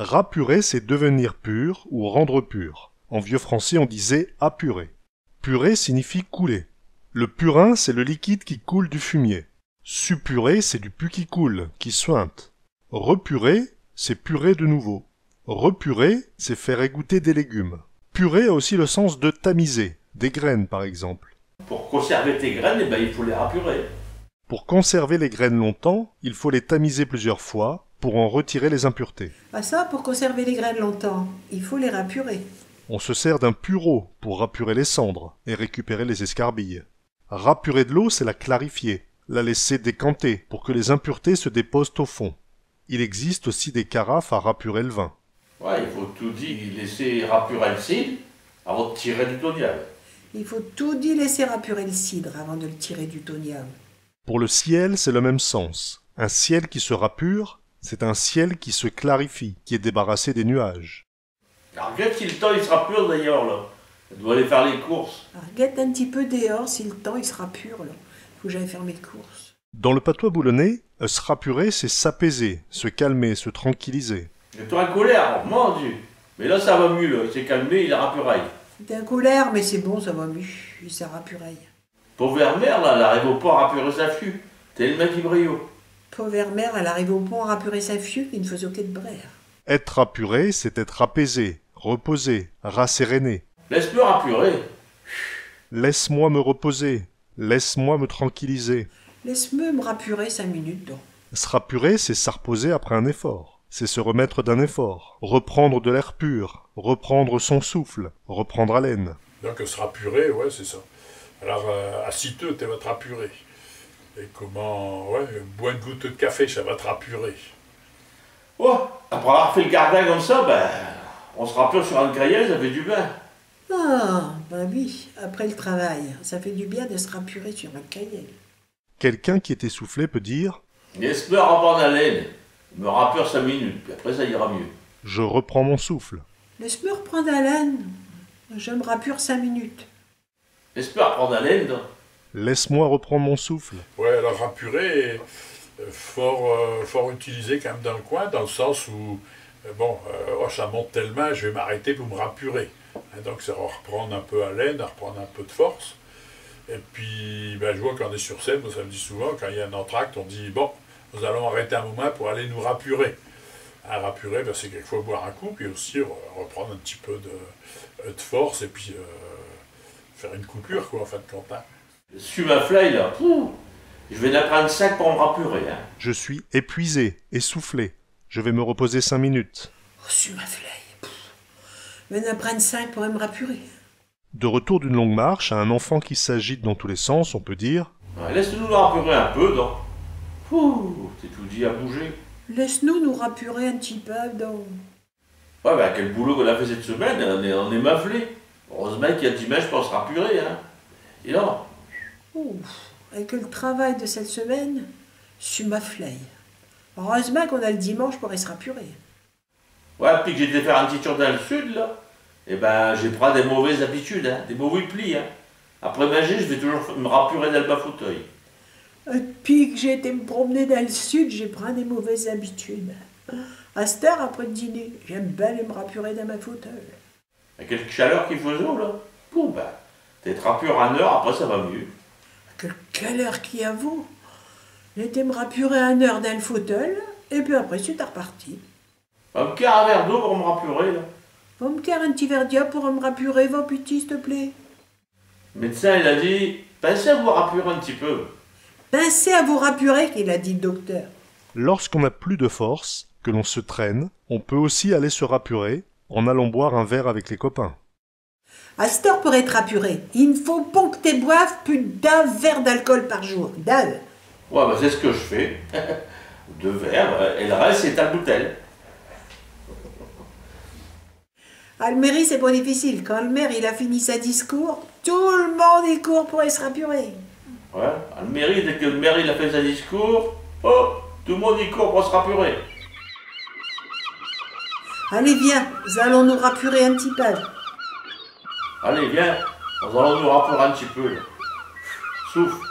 Rapurer, c'est devenir pur ou rendre pur. En vieux français, on disait apurer. Purer signifie couler. Le purin, c'est le liquide qui coule du fumier. Suppurer, c'est du pu qui coule, qui suinte. Repurer, c'est purer de nouveau. Repurer, c'est faire égoutter des légumes. Purer a aussi le sens de tamiser, des graines par exemple. Pour conserver tes graines, il faut les rapurer. Pour conserver les graines longtemps, il faut les tamiser plusieurs fois pour en retirer les impuretés. Ah ça, pour conserver les graines longtemps, il faut les rapurer. On se sert d'un pureau pour rapurer les cendres et récupérer les escarbilles. Rapurer de l'eau, c'est la clarifier, la laisser décanter pour que les impuretés se déposent au fond. Il existe aussi des carafes à rapurer le vin. Ouais, il faut tout dit laisser rapurer le cidre avant de tirer du tonial. Il faut tout dit laisser rapurer le cidre avant de le tirer du tonial. Pour le ciel, c'est le même sens. Un ciel qui se rapure, c'est un ciel qui se clarifie, qui est débarrassé des nuages. Alors, regarde si le temps il sera pur d'ailleurs là. On doit aller faire les courses. Alors, regarde un petit peu dehors si le temps il sera pur là. Faut que j'aille faire mes courses. Dans le patois boulonnais, se rapurer, c'est s'apaiser, se calmer, se tranquilliser. J'étais en colère, mon Dieu. Mais là ça va mieux, là. Il s'est calmé, il a rapuraille. T'es en colère, mais c'est bon, ça va mieux. Ça rapureille. Pauvre mère là, elle arrive au port à rapurer sa fût. T'es le mec brio. Pauvre mère, elle arrive au pont à rapurer sa fieu qui ne faisait aucun de brère. Être rapuré, c'est être apaisé, reposé, rasséréné. Laisse-le rapurer. Laisse-moi me reposer, laisse-moi me tranquilliser. Laisse-moi me rapurer 5 minutes donc. Se rapurer, c'est s'arposer après un effort. C'est se remettre d'un effort, reprendre de l'air pur, reprendre son souffle, reprendre haleine. Donc se rapurer, ouais, c'est ça. Alors, assis-toi, tu vas te rapurer. Et comment, ouais, bois une goutte de café, ça va te rapurer. Oh, après avoir fait le gardien comme ça, on se rappure sur une grillée, ça fait du bien. Ah, ben oui, après le travail, ça fait du bien de se rapurer sur un cahier. Quelqu'un qui est essoufflé peut dire « Laisse-moi reprendre haleine, me rapure 5 minutes, puis après ça ira mieux. » Je reprends mon souffle. Laisse-moi reprendre haleine, je me rapure 5 minutes. Laisse-moi reprendre haleine, donc. Laisse-moi reprendre mon souffle. Ouais, alors rapurer est fort utilisé quand même dans le coin, dans le sens où, ça monte tellement, je vais m'arrêter pour me rapurer. Donc c'est reprendre un peu haleine, reprendre un peu de force. Et puis, je vois quand on est sur scène, moi ça me dit souvent, quand il y a un entracte, on dit, bon, nous allons arrêter un moment pour aller nous rapurer. Rapurer, c'est quelquefois boire un coup, puis aussi reprendre un petit peu de force, et puis faire une coupure, quoi, en fin de compte. Suis ma fly, là, je vais en prendre 5 pour me rapurer. Je suis épuisé, essoufflé. Je vais me reposer 5 minutes. Oh, suis ma fly. Je vais en prendre 5 pour me rapurer. De retour d'une longue marche, à un enfant qui s'agite dans tous les sens, on peut dire « Laisse-nous nous rapurer un peu, donc. T'es tout dit à bouger. » Laisse-nous nous rapurer un petit peu, donc. Ouais, quel boulot qu'on a fait cette semaine, on est maflé. Heureusement qu'il y a dimanche pour se rapurer, Et là. Avec le travail de cette semaine, je suis ma fly. Heureusement qu'on a le dimanche pour se rapurer. Ouais, puis que j'ai été faire un petit tour dans le sud, là. J'ai pris des mauvaises habitudes, des mauvais plis. Après manger, je vais toujours me rapurer dans le bas-fauteuil. Depuis que j'ai été me promener dans le sud, j'ai pris des mauvaises habitudes. À cette heure, après le dîner, j'aime bien aller me rapurer dans ma fauteuil. Et quelle chaleur qu'il faisait, là. T'es rapure à 1 heure, après ça va mieux. Quelle chaleur qu'il y a, vous. J'ai été me rapurer à 1 heure dans le fauteuil, et puis après, c'est reparti. Va me faire un verre d'eau pour me rapurer, là. Va me faire un petit verre d'eau pour me rapurer, va, petit, s'il te plaît. Le médecin, il a dit, pensez à vous rapurer un petit peu. Pensez à vous rapurer, qu'il a dit le docteur. Lorsqu'on n'a plus de force, que l'on se traîne, on peut aussi aller se rapurer en allant boire un verre avec les copains. À cette heure, pour être rapuré, il ne faut pas que tu boives plus d'un verre d'alcool par jour. Dalle. Ouais, c'est ce que je fais. 2 verres, et le reste, c'est à la bouteille. À Almérie, c'est pas difficile. Quand le maire il a fini sa discours, tout le monde y court pour se rapurer. Ouais, à Almérie, dès que le maire il a fait sa discours, hop, tout le monde y court pour se rapurer. Allez, viens, nous allons nous rapurer un petit peu. Allez, viens, nous allons nous rapurer un petit peu. Là. Souffle.